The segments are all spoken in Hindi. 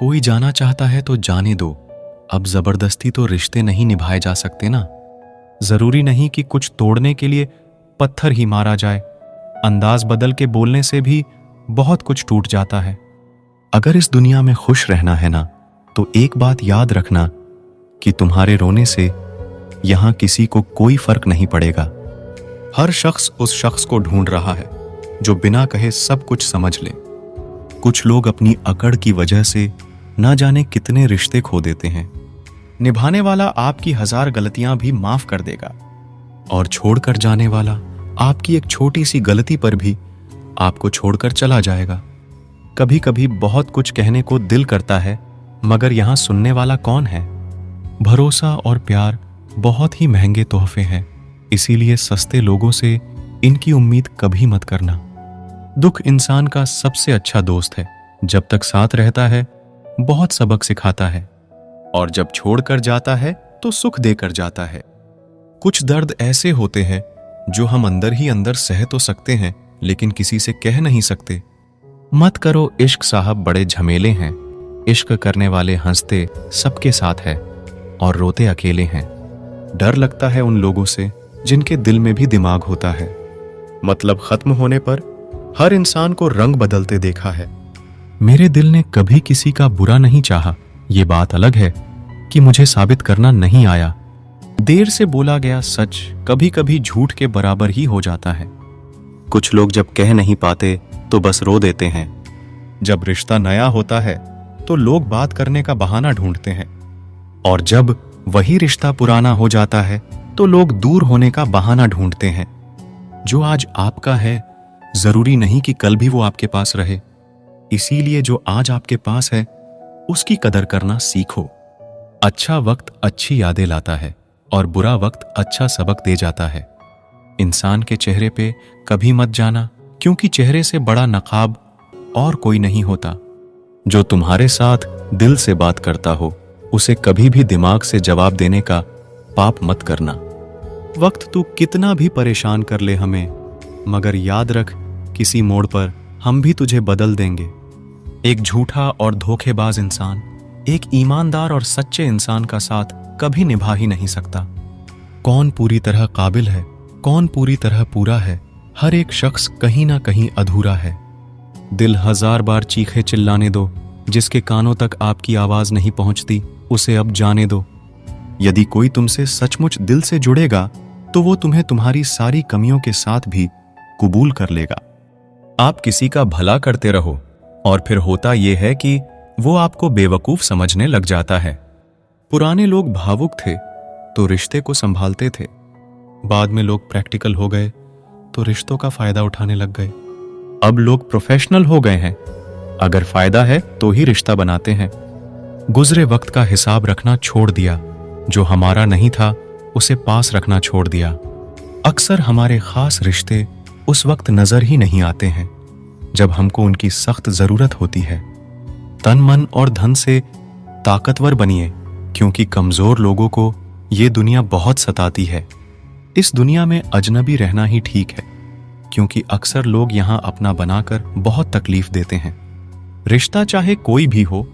कोई जाना चाहता है तो जाने दो, अब जबरदस्ती तो रिश्ते नहीं निभाए जा सकते ना। जरूरी नहीं कि कुछ तोड़ने के लिए पत्थर ही मारा जाए, अंदाज बदल के बोलने से भी बहुत कुछ टूट जाता है। अगर इस दुनिया में खुश रहना है ना, तो एक बात याद रखना कि तुम्हारे रोने से यहां किसी को कोई फर्क नहीं पड़ेगा। हर शख्स उस शख्स को ढूंढ रहा है जो बिना कहे सब कुछ समझ ले। कुछ लोग अपनी अकड़ की वजह से ना जाने कितने रिश्ते खो देते हैं। निभाने वाला आपकी 1000 गलतियां भी माफ कर देगा, और छोड़कर जाने वाला आपकी एक छोटी सी गलती पर भी आपको छोड़कर चला जाएगा। कभी कभी बहुत कुछ कहने को दिल करता है, मगर यहां सुनने वाला कौन है? भरोसा और प्यार बहुत ही महंगे तोहफे हैं, इसीलिए सस्ते लोगों से इनकी उम्मीद कभी मत करना। दुख इंसान का सबसे अच्छा दोस्त है। जब तक साथ रहता है बहुत सबक सिखाता है, और जब छोड़कर जाता है तो सुख देकर जाता है। कुछ दर्द ऐसे होते हैं जो हम अंदर ही अंदर सह तो सकते हैं, लेकिन किसी से कह नहीं सकते। मत करो इश्क साहब, बड़े झमेले हैं। इश्क करने वाले हंसते सबके साथ है और रोते अकेले हैं। डर लगता है उन लोगों से जिनके दिल में भी दिमाग होता है। मतलब खत्म होने पर हर इंसान को रंग बदलते देखा है। मेरे दिल ने कभी किसी का बुरा नहीं चाहा, ये बात अलग है कि मुझे साबित करना नहीं आया। देर से बोला गया सच कभी कभी झूठ के बराबर ही हो जाता है। कुछ लोग जब कह नहीं पाते तो बस रो देते हैं। जब रिश्ता नया होता है तो लोग बात करने का बहाना ढूंढते हैं, और जब वही रिश्ता पुराना हो जाता है तो लोग दूर होने का बहाना ढूंढते हैं। जो आज आपका है जरूरी नहीं कि कल भी वो आपके पास रहे। इसीलिए जो आज आपके पास है उसकी कदर करना सीखो। अच्छा वक्त अच्छी यादें लाता है और बुरा वक्त अच्छा सबक दे जाता है। इंसान के चेहरे पे कभी मत जाना, क्योंकि चेहरे से बड़ा नकाब और कोई नहीं होता। जो तुम्हारे साथ दिल से बात करता हो उसे कभी भी दिमाग से जवाब देने का पाप मत करना। वक्त तू कितना भी परेशान कर ले हमें, मगर याद रख किसी मोड़ पर हम भी तुझे बदल देंगे। एक झूठा और धोखेबाज इंसान एक ईमानदार और सच्चे इंसान का साथ कभी निभा ही नहीं सकता। कौन पूरी तरह काबिल है, कौन पूरी तरह पूरा है? हर एक शख्स कहीं ना कहीं अधूरा है। दिल 1000 बार चीखे चिल्लाने दो, जिसके कानों तक आपकी आवाज नहीं पहुंचती उसे अब जाने दो। यदि कोई तुमसे सचमुच दिल से जुड़ेगा तो वो तुम्हें तुम्हारी सारी कमियों के साथ भी कबूल कर लेगा। आप किसी का भला करते रहो और फिर होता यह है कि वो आपको बेवकूफ समझने लग जाता है। पुराने लोग भावुक थे तो रिश्ते को संभालते थे, बाद में लोग प्रैक्टिकल हो गए तो रिश्तों का फायदा उठाने लग गए। अब लोग प्रोफेशनल हो गए हैं, अगर फायदा है तो ही रिश्ता बनाते हैं। गुजरे वक्त का हिसाब रखना छोड़ दिया, जो हमारा नहीं था उसे पास रखना छोड़ दिया। अक्सर हमारे खास रिश्ते उस वक्त नजर ही नहीं आते हैं जब हमको उनकी सख्त जरूरत होती है। तन मन और धन से ताकतवर बनिए, क्योंकि कमजोर लोगों को ये दुनिया बहुत सताती है। इस दुनिया में अजनबी रहना ही ठीक है, क्योंकि अक्सर लोग यहां अपना बनाकर बहुत तकलीफ देते हैं। रिश्ता चाहे कोई भी हो,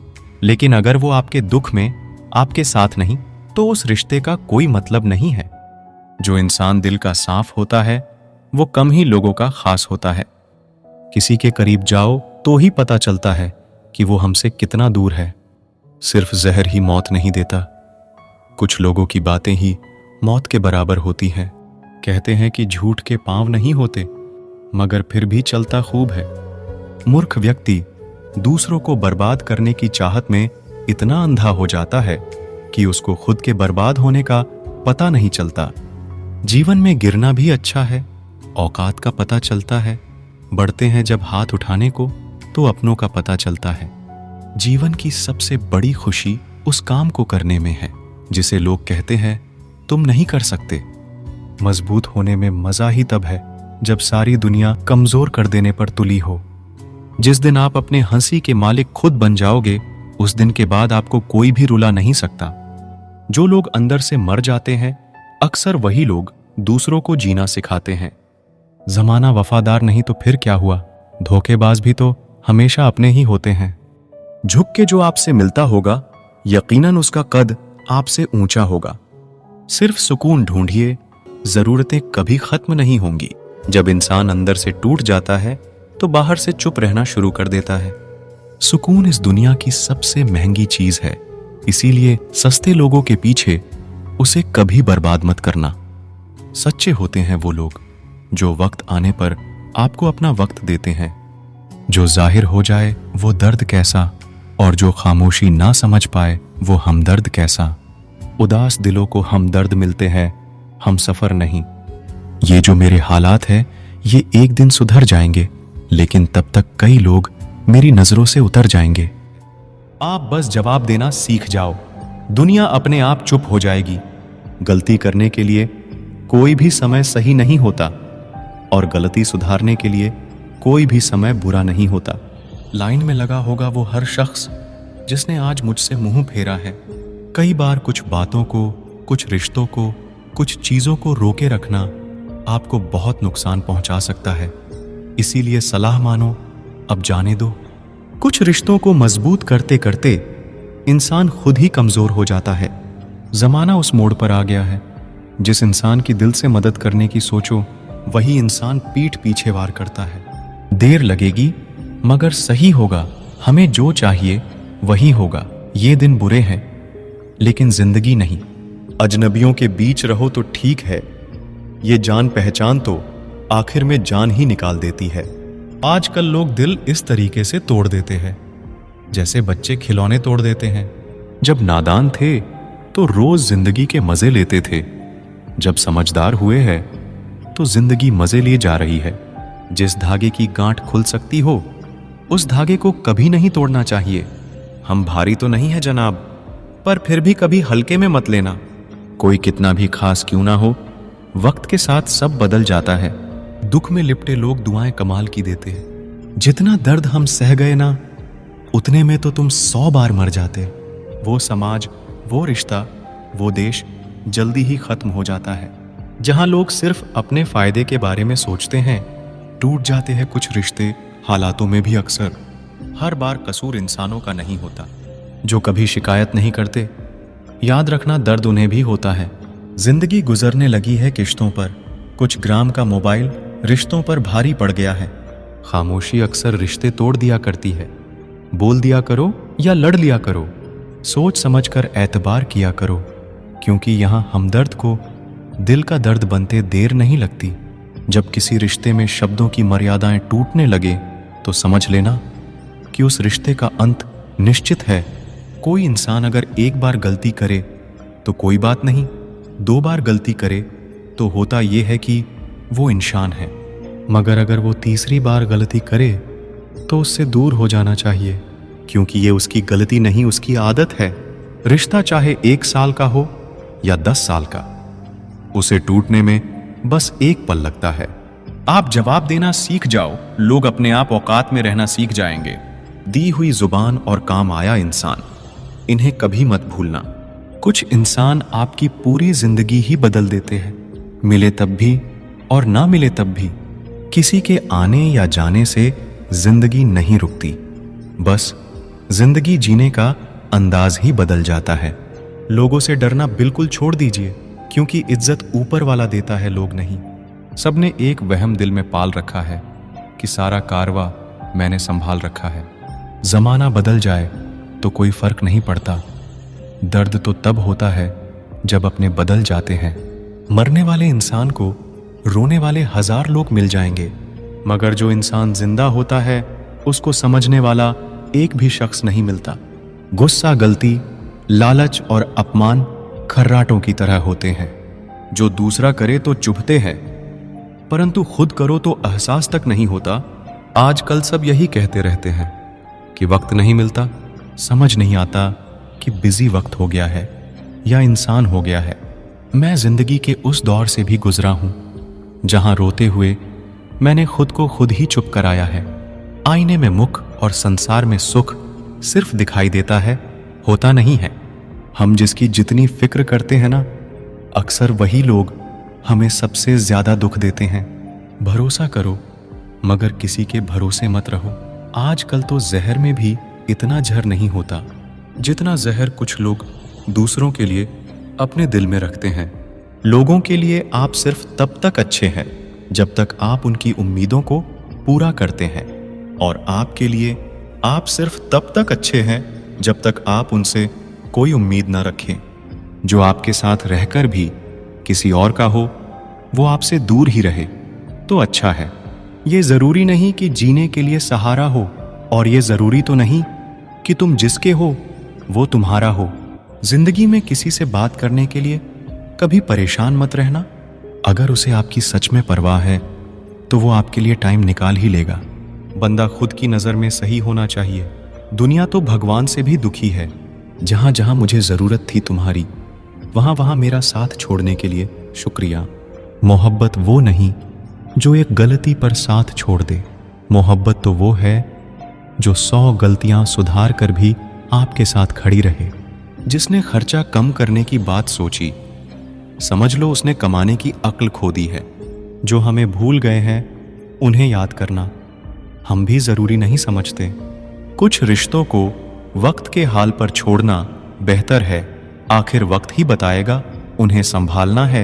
लेकिन अगर वो आपके दुख में आपके साथ नहीं तो उस रिश्ते का कोई मतलब नहीं है। जो इंसान दिल का साफ होता है वो कम ही लोगों का खास होता है। किसी के करीब जाओ तो ही पता चलता है कि वो हमसे कितना दूर है। सिर्फ जहर ही मौत नहीं देता, कुछ लोगों की बातें ही मौत के बराबर होती हैं। कहते हैं कि झूठ के पांव नहीं होते, मगर फिर भी चलता खूब है। मूर्ख व्यक्ति दूसरों को बर्बाद करने की चाहत में इतना अंधा हो जाता है कि उसको खुद के बर्बाद होने का पता नहीं चलता। जीवन में गिरना भी अच्छा है, औकात का पता चलता है। बढ़ते हैं जब हाथ उठाने को तो अपनों का पता चलता है। जीवन की सबसे बड़ी खुशी उस काम को करने में है जिसे लोग कहते हैं तुम नहीं कर सकते। मजबूत होने में मजा ही तब है जब सारी दुनिया कमजोर कर देने पर तुली हो। जिस दिन आप अपने हंसी के मालिक खुद बन जाओगे, उस दिन के बाद आपको कोई भी रुला नहीं सकता। जो लोग अंदर से मर जाते हैं, अक्सर वही लोग दूसरों को जीना सिखाते हैं। जमाना वफादार नहीं तो फिर क्या हुआ? धोखेबाज भी तो हमेशा अपने ही होते हैं। झुक के जो आपसे मिलता होगा, यकीनन उसका कद आपसे ऊंचा होगा। सिर्फ सुकून ढूंढिए, जरूरतें कभी खत्म नहीं होंगी। जब इंसान अंदर से टूट जाता है तो बाहर से चुप रहना शुरू कर देता है। सुकून इस दुनिया की सबसे महंगी चीज है, इसीलिए सस्ते लोगों के पीछे उसे कभी बर्बाद मत करना। सच्चे होते हैं वो लोग जो वक्त आने पर आपको अपना वक्त देते हैं। जो जाहिर हो जाए वो दर्द कैसा, और जो खामोशी ना समझ पाए वो हमदर्द कैसा। उदास दिलों को हमदर्द मिलते हैं, हम सफर नहीं। ये जो मेरे हालात है ये एक दिन सुधर जाएंगे, लेकिन तब तक कई लोग मेरी नजरों से उतर जाएंगे। आप बस जवाब देना सीख जाओ, दुनिया अपने आप चुप हो जाएगी। गलती करने के लिए कोई भी समय सही नहीं होता, और गलती सुधारने के लिए कोई भी समय बुरा नहीं होता। लाइन में लगा होगा वो हर शख्स जिसने आज मुझसे मुंह फेरा है। कई बार कुछ बातों को, कुछ रिश्तों को, कुछ चीजों को रोके रखना आपको बहुत नुकसान पहुंचा सकता है। इसीलिए सलाह मानो, अब जाने दो। कुछ रिश्तों को मजबूत करते करते इंसान खुद ही कमजोर हो जाता है। जमाना उस मोड़ पर आ गया है, जिस इंसान की दिल से मदद करने की सोचो वही इंसान पीठ पीछे वार करता है। देर लगेगी मगर सही होगा, हमें जो चाहिए वही होगा। ये दिन बुरे हैं लेकिन जिंदगी नहीं। अजनबियों के बीच रहो तो ठीक है, ये जान पहचान तो आखिर में जान ही निकाल देती है। आजकल लोग दिल इस तरीके से तोड़ देते हैं जैसे बच्चे खिलौने तोड़ देते हैं। जब नादान थे तो रोज जिंदगी के मजे लेते थे, जब समझदार हुए हैं तो जिंदगी मजे लिए जा रही है। जिस धागे की गांठ खुल सकती हो उस धागे को कभी नहीं तोड़ना चाहिए। हम भारी तो नहीं है जनाब, पर फिर भी कभी हल्के में मत लेना। कोई कितना भी खास क्यों ना हो, वक्त के साथ सब बदल जाता है। दुख में लिपटे लोग दुआएं कमाल की देते हैं। जितना दर्द हम सह गए ना, उतने में तो तुम 100 बार मर जाते। वो समाज, वो रिश्ता, वो देश जल्दी ही खत्म हो जाता है। जहां लोग सिर्फ अपने फायदे के बारे में सोचते हैं, टूट जाते हैं कुछ रिश्ते हालातों में भी अक्सर। हर बार कसूर इंसानों का नहीं होता जो कभी शिकायत नहीं करते। याद रखना दर्द उन्हें भी होता है। जिंदगी गुजरने लगी है किश्तों पर, कुछ ग्राम का मोबाइल रिश्तों पर भारी पड़ गया है। खामोशी अक्सर रिश्ते तोड़ दिया करती है। बोल दिया करो या लड़ लिया करो, सोच समझकर एतबार किया करो, क्योंकि यहां हमदर्द को दिल का दर्द बनते देर नहीं लगती। जब किसी रिश्ते में शब्दों की मर्यादाएं टूटने लगे तो समझ लेना कि उस रिश्ते का अंत निश्चित है। कोई इंसान अगर एक बार गलती करे तो कोई बात नहीं, 2 बार गलती करे तो होता यह है कि वो इंसान है। मगर अगर वो तीसरी बार गलती करे तो उससे दूर हो जाना चाहिए, क्योंकि ये उसकी गलती नहीं, उसकी आदत है। रिश्ता चाहे 1 साल का हो या 10 साल का, उसे टूटने में बस एक पल लगता है। आप जवाब देना सीख जाओ, लोग अपने आप औकात में रहना सीख जाएंगे। दी हुई जुबान और काम आया इंसान, इन्हें कभी मत भूलना। कुछ इंसान आपकी पूरी जिंदगी ही बदल देते हैं, मिले तब भी और ना मिले तब भी। किसी के आने या जाने से जिंदगी नहीं रुकती, बस जिंदगी जीने का अंदाज ही बदल जाता है। लोगों से डरना बिल्कुल छोड़ दीजिए, क्योंकि इज्जत ऊपर वाला देता है, लोग नहीं। सबने एक वहम दिल में पाल रखा है कि सारा कारवा मैंने संभाल रखा है। जमाना बदल जाए तो कोई फर्क नहीं पड़ता। दर्द तो तब होता है जब अपने बदल जाते हैं। मरने वाले इंसान को रोने वाले 1000 लोग मिल जाएंगे, मगर जो इंसान जिंदा होता है उसको समझने वाला एक भी शख्स नहीं मिलता। गुस्सा, गलती, लालच और अपमान खर्राटों की तरह होते हैं, जो दूसरा करे तो चुभते हैं, परंतु खुद करो तो एहसास तक नहीं होता। आजकल सब यही कहते रहते हैं कि वक्त नहीं मिलता। समझ नहीं आता कि बिजी वक्त हो गया है या इंसान हो गया है। मैं जिंदगी के उस दौर से भी गुजरा हूं जहां रोते हुए मैंने खुद को खुद ही चुप कराया है। आईने में मुख और संसार में सुख सिर्फ दिखाई देता है, होता नहीं है। हम जिसकी जितनी फिक्र करते हैं ना, अक्सर वही लोग हमें सबसे ज्यादा दुख देते हैं। भरोसा करो मगर किसी के भरोसे मत रहो। आजकल तो जहर में भी इतना जहर नहीं होता जितना जहर कुछ लोग दूसरों के लिए अपने दिल में रखते हैं। लोगों के लिए आप सिर्फ तब तक अच्छे हैं जब तक आप उनकी उम्मीदों को पूरा करते हैं, और आपके लिए आप सिर्फ तब तक अच्छे हैं जब तक आप उनसे कोई उम्मीद न रखें। जो आपके साथ रहकर भी किसी और का हो, वो आपसे दूर ही रहे तो अच्छा है। ये जरूरी नहीं कि जीने के लिए सहारा हो, और ये जरूरी तो नहीं कि तुम जिसके हो वो तुम्हारा हो। जिंदगी में किसी से बात करने के लिए कभी परेशान मत रहना। अगर उसे आपकी सच में परवाह है तो वो आपके लिए टाइम निकाल ही लेगा। बंदा खुद की नज़र में सही होना चाहिए। दुनिया तो भगवान से भी दुखी है। जहां जहां मुझे जरूरत थी तुम्हारी, वहां वहां मेरा साथ छोड़ने के लिए शुक्रिया। मोहब्बत वो नहीं जो एक गलती पर साथ छोड़ दे। मोहब्बत तो वो है जो 100 गलतियां सुधार कर भी आपके साथ खड़ी रहे। जिसने खर्चा कम करने की बात सोची, समझ लो उसने कमाने की अक्ल खो दी है। जो हमें भूल गए हैं उन्हें याद करना हम भी जरूरी नहीं समझते। कुछ रिश्तों को वक्त के हाल पर छोड़ना बेहतर है। आखिर वक्त ही बताएगा उन्हें संभालना है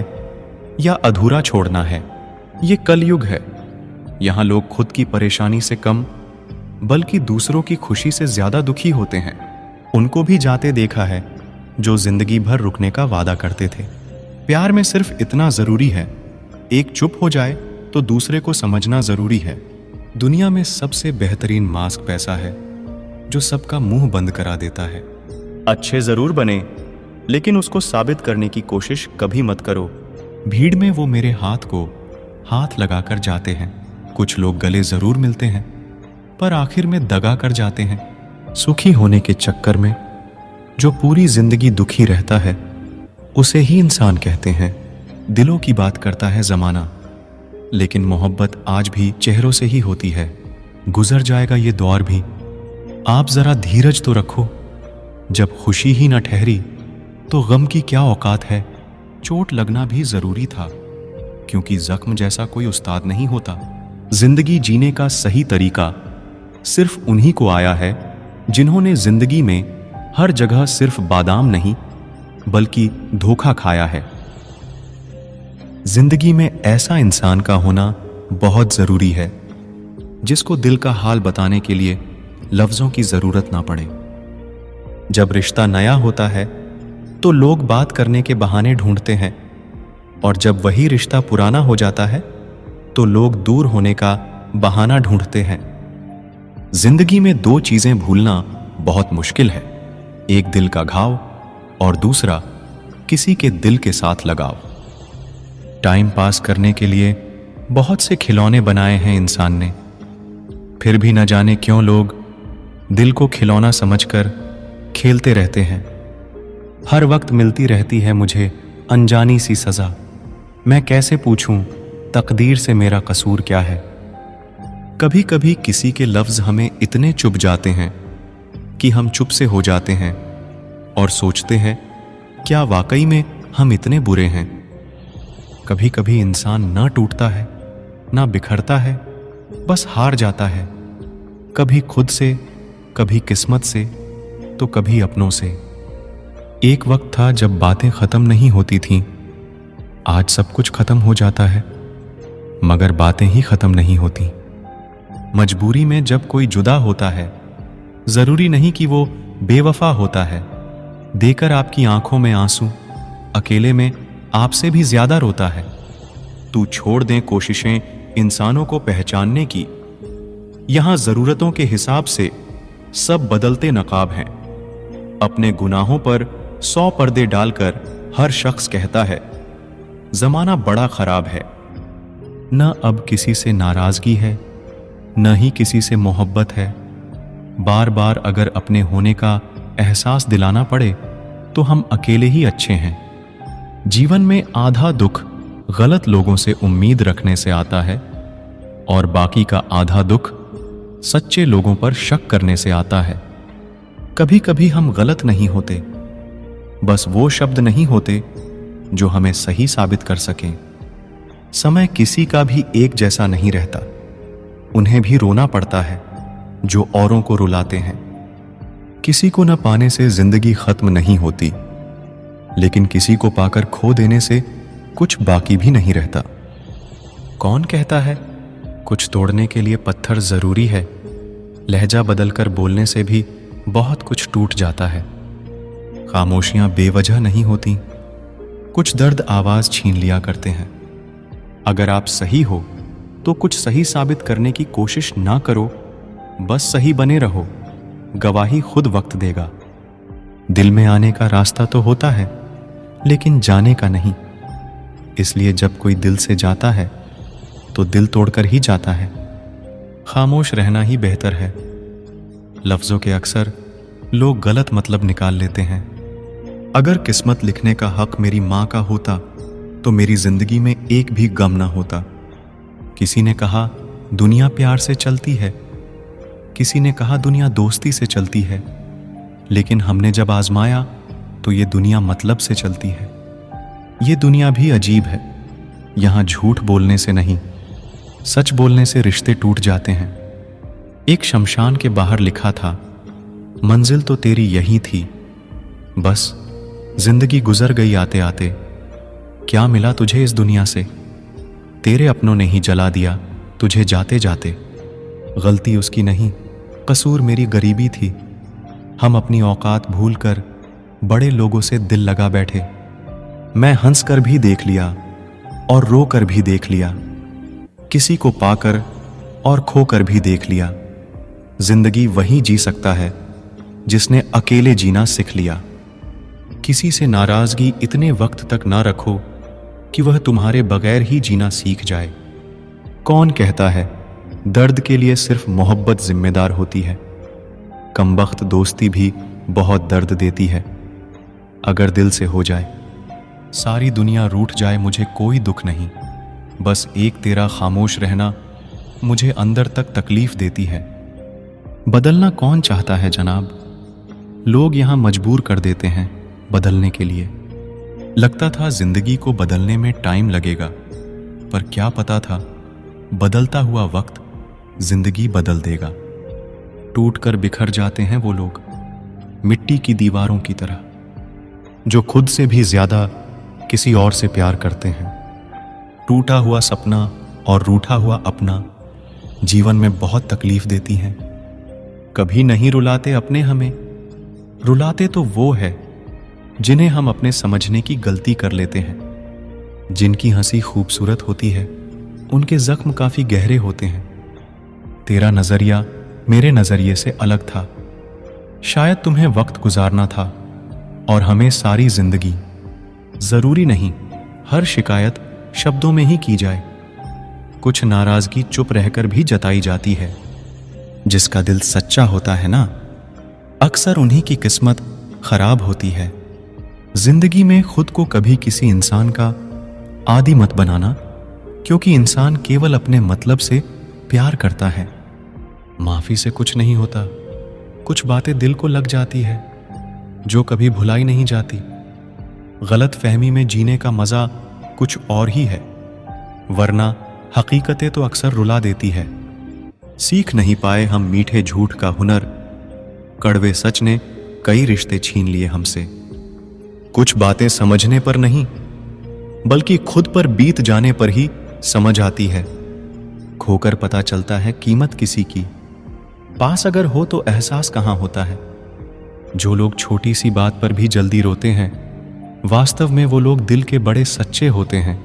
या अधूरा छोड़ना है। ये कलयुग है। यहां लोग खुद की परेशानी से कम बल्कि दूसरों की खुशी से ज्यादा दुखी होते हैं। उनको भी जाते देखा है जो जिंदगी भर रुकने का वादा करते थे। प्यार में सिर्फ इतना जरूरी है, एक चुप हो जाए तो दूसरे को समझना जरूरी है। दुनिया में सबसे बेहतरीन मास्क पैसा है जो सबका मुंह बंद करा देता है। अच्छे जरूर बने, लेकिन उसको साबित करने की कोशिश कभी मत करो। भीड़ में वो मेरे हाथ को हाथ लगाकर जाते हैं। कुछ लोग गले जरूर मिलते हैं पर आखिर में दगा कर जाते हैं। सुखी होने के चक्कर में जो पूरी जिंदगी दुखी रहता है उसे ही इंसान कहते हैं। दिलों की बात करता है जमाना, लेकिन मोहब्बत आज भी चेहरों से ही होती है। गुजर जाएगा ये दौर भी, आप जरा धीरज तो रखो। जब खुशी ही न ठहरी तो गम की क्या औकात है। चोट लगना भी जरूरी था, क्योंकि जख्म जैसा कोई उस्ताद नहीं होता। जिंदगी जीने का सही तरीका सिर्फ उन्हीं को आया है जिन्होंने जिंदगी में हर जगह सिर्फ बादाम नहीं बल्कि धोखा खाया है। जिंदगी में ऐसा इंसान का होना बहुत जरूरी है जिसको दिल का हाल बताने के लिए लफ्जों की जरूरत ना पड़े। जब रिश्ता नया होता है तो लोग बात करने के बहाने ढूंढते हैं, और जब वही रिश्ता पुराना हो जाता है तो लोग दूर होने का बहाना ढूंढते हैं। जिंदगी में दो चीजें भूलना बहुत मुश्किल है, एक दिल का घाव और दूसरा किसी के दिल के साथ लगाव। टाइम पास करने के लिए बहुत से खिलौने बनाए हैं इंसान ने, फिर भी न जाने क्यों लोग दिल को खिलौना समझकर खेलते रहते हैं। हर वक्त मिलती रहती है मुझे अनजानी सी सजा। मैं कैसे पूछूं तकदीर से मेरा कसूर क्या है। कभी कभी किसी के लफ्ज हमें इतने चुभ जाते हैं कि हम चुप से हो जाते हैं और सोचते हैं क्या वाकई में हम इतने बुरे हैं। कभी कभी इंसान ना टूटता है ना बिखरता है, बस हार जाता है, कभी खुद से, कभी किस्मत से, तो कभी अपनों से। एक वक्त था जब बातें खत्म नहीं होती थीं। आज सब कुछ खत्म हो जाता है मगर बातें ही खत्म नहीं होती। मजबूरी में जब कोई जुदा होता है, जरूरी नहीं कि वो बेवफा होता है। देकर आपकी आंखों में आंसू अकेले में आपसे भी ज्यादा रोता है। तू छोड़ दे कोशिशें इंसानों को पहचानने की। यहां जरूरतों के हिसाब से सब बदलते नकाब हैं। अपने गुनाहों पर 100 पर्दे डालकर हर शख्स कहता है जमाना बड़ा खराब है। न अब किसी से नाराजगी है, न ही किसी से मोहब्बत है। बार बार अगर अपने होने का एहसास दिलाना पड़े तो हम अकेले ही अच्छे हैं। जीवन में आधा दुख गलत लोगों से उम्मीद रखने से आता है और बाकी का आधा दुख सच्चे लोगों पर शक करने से आता है। कभी कभी हम गलत नहीं होते, बस वो शब्द नहीं होते जो हमें सही साबित कर सकें। समय किसी का भी एक जैसा नहीं रहता, उन्हें भी रोना पड़ता है जो औरों को रुलाते हैं। किसी को न पाने से जिंदगी खत्म नहीं होती, लेकिन किसी को पाकर खो देने से कुछ बाकी भी नहीं रहता। कौन कहता है कुछ तोड़ने के लिए पत्थर जरूरी है? लहजा बदलकर बोलने से भी बहुत कुछ टूट जाता है। खामोशियां बेवजह नहीं होती, कुछ दर्द आवाज छीन लिया करते हैं। अगर आप सही हो तो कुछ सही साबित करने की कोशिश ना करो, बस सही बने रहो, गवाही खुद वक्त देगा। दिल में आने का रास्ता तो होता है, लेकिन जाने का नहीं। इसलिए जब कोई दिल से जाता है तो दिल तोड़कर ही जाता है। खामोश रहना ही बेहतर है। लफ्जों के अक्सर लोग गलत मतलब निकाल लेते हैं। अगर किस्मत लिखने का हक मेरी माँ का होता तो मेरी जिंदगी में एक भी गम ना होता। किसी ने कहा दुनिया प्यार से चलती है, किसी ने कहा दुनिया दोस्ती से चलती है, लेकिन हमने जब आजमाया तो ये दुनिया मतलब से चलती है। ये दुनिया भी अजीब है, यहां झूठ बोलने से नहीं, सच बोलने से रिश्ते टूट जाते हैं। एक शमशान के बाहर लिखा था, मंजिल तो तेरी यही थी, बस जिंदगी गुजर गई आते आते। क्या मिला तुझे इस दुनिया से? तेरे अपनों ने ही जला दिया तुझे जाते जाते। गलती उसकी नहीं, कसूर मेरी गरीबी थी। हम अपनी औकात भूलकर बड़े लोगों से दिल लगा बैठे। मैं हंस कर भी देख लिया और रो कर भी देख लिया, किसी को पाकर और खोकर भी देख लिया। जिंदगी वही जी सकता है जिसने अकेले जीना सीख लिया। किसी से नाराजगी इतने वक्त तक ना रखो कि वह तुम्हारे बगैर ही जीना सीख जाए। कौन कहता है दर्द के लिए सिर्फ मोहब्बत जिम्मेदार होती है? कमबख्त दोस्ती भी बहुत दर्द देती है। अगर दिल से हो जाए, सारी दुनिया रूठ जाए, मुझे कोई दुख नहीं। बस एक तेरा खामोश रहना मुझे अंदर तक तकलीफ देती है। बदलना कौन चाहता है जनाब? लोग यहां मजबूर कर देते हैं बदलने के लिए। लगता था जिंदगी को बदलने में टाइम लगेगा, पर क्या पता था बदलता हुआ वक्त जिंदगी बदल देगा। टूट कर बिखर जाते हैं वो लोग, मिट्टी की दीवारों की तरह, जो खुद से भी ज्यादा किसी और से प्यार करते हैं। टूटा हुआ सपना और रूठा हुआ अपना जीवन में बहुत तकलीफ देती हैं। कभी नहीं रुलाते अपने हमें, रुलाते तो वो है जिन्हें हम अपने समझने की गलती कर लेते हैं। जिनकी हंसी खूबसूरत होती है, उनके जख्म काफी गहरे होते हैं। तेरा नजरिया मेरे नजरिए से अलग था। शायद तुम्हें वक्त गुजारना था और हमें सारी जिंदगी। जरूरी नहीं हर शिकायत शब्दों में ही की जाए। कुछ नाराजगी चुप रहकर भी जताई जाती है। जिसका दिल सच्चा होता है ना, अक्सर उन्हीं की किस्मत खराब होती है। जिंदगी में खुद को कभी किसी इंसान का आदी मत बनाना, क्योंकि इंसान केवल अपने मतलब से प्यार करता है। माफी से कुछ नहीं होता, कुछ बातें दिल को लग जाती है जो कभी भुलाई नहीं जाती। गलत फहमी में जीने का मजा कुछ और ही है, वरना हकीकतें तो अक्सर रुला देती है। सीख नहीं पाए हम मीठे झूठ का हुनर, कड़वे सच ने कई रिश्ते छीन लिए हमसे। कुछ बातें समझने पर नहीं, बल्कि खुद पर बीत जाने पर ही समझ आती है। खोकर पता चलता है कीमत किसी की, पास अगर हो तो एहसास कहां होता है। जो लोग छोटी सी बात पर भी जल्दी रोते हैं, वास्तव में वो लोग दिल के बड़े सच्चे होते हैं।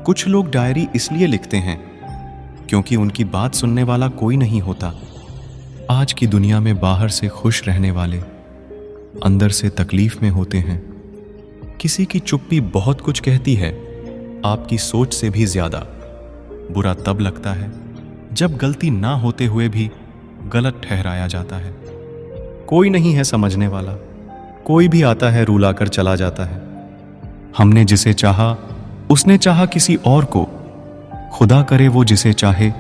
कुछ लोग डायरी इसलिए लिखते हैं क्योंकि उनकी बात सुनने वाला कोई नहीं होता। आज की दुनिया में बाहर से खुश रहने वाले अंदर से तकलीफ में होते हैं। किसी की चुप्पी बहुत कुछ कहती है, आपकी सोच से भी ज्यादा। बुरा तब लगता है जब गलती ना होते हुए भी गलत ठहराया जाता है। कोई नहीं है समझने वाला, कोई भी आता है रुलाकर चला जाता है। हमने जिसे चाहा उसने चाहा किसी और को। खुदा करे वो जिसे चाहे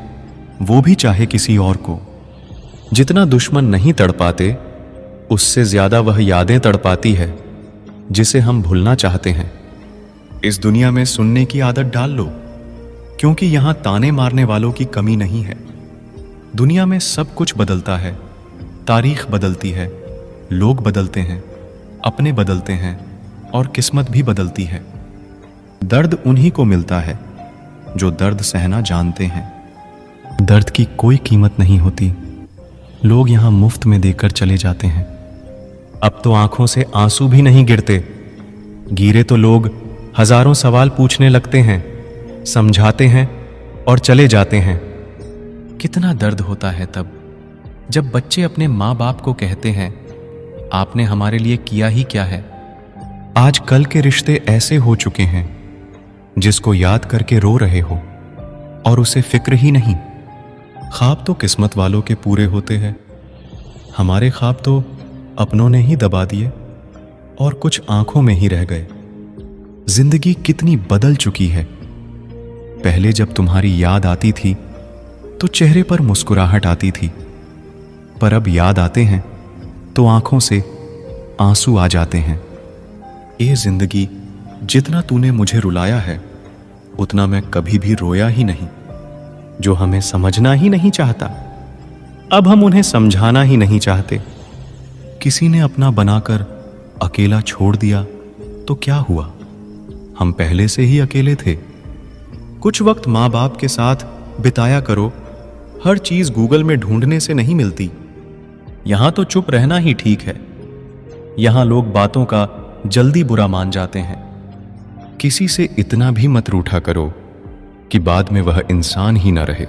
वो भी चाहे किसी और को। जितना दुश्मन नहीं तड़पाते, उससे ज्यादा वह यादें तड़पाती है जिसे हम भूलना चाहते हैं। इस दुनिया में सुनने की आदत डाल लो, क्योंकि यहां ताने मारने वालों की कमी नहीं है। दुनिया में सब कुछ बदलता है, तारीख बदलती है, लोग बदलते हैं, अपने बदलते हैं और किस्मत भी बदलती है। दर्द उन्हीं को मिलता है जो दर्द सहना जानते हैं। दर्द की कोई कीमत नहीं होती, लोग यहां मुफ्त में देकर चले जाते हैं। अब तो आंखों से आंसू भी नहीं गिरते, गिरे तो लोग हजारों सवाल पूछने लगते हैं, समझाते हैं और चले जाते हैं। कितना दर्द होता है तब जब बच्चे अपने माँ बाप को कहते हैं, आपने हमारे लिए किया ही क्या है। आज कल के रिश्ते ऐसे हो चुके हैं जिसको याद करके रो रहे हो और उसे फिक्र ही नहीं। ख्वाब तो किस्मत वालों के पूरे होते हैं, हमारे ख्वाब तो अपनों ने ही दबा दिए और कुछ आंखों में ही रह गए। जिंदगी कितनी बदल चुकी है। पहले जब तुम्हारी याद आती थी तो चेहरे पर मुस्कुराहट आती थी, पर अब याद आते हैं तो आंखों से आंसू आ जाते हैं। ये जिंदगी, जितना तूने मुझे रुलाया है उतना मैं कभी भी रोया ही नहीं। जो हमें समझना ही नहीं चाहता, अब हम उन्हें समझाना ही नहीं चाहते। किसी ने अपना बनाकर अकेला छोड़ दिया तो क्या हुआ, हम पहले से ही अकेले थे। कुछ वक्त माँ बाप के साथ बिताया करो, हर चीज गूगल में ढूंढने से नहीं मिलती। यहां तो चुप रहना ही ठीक है, यहां लोग बातों का जल्दी बुरा मान जाते हैं। किसी से इतना भी मत रूठा करो कि बाद में वह इंसान ही ना रहे।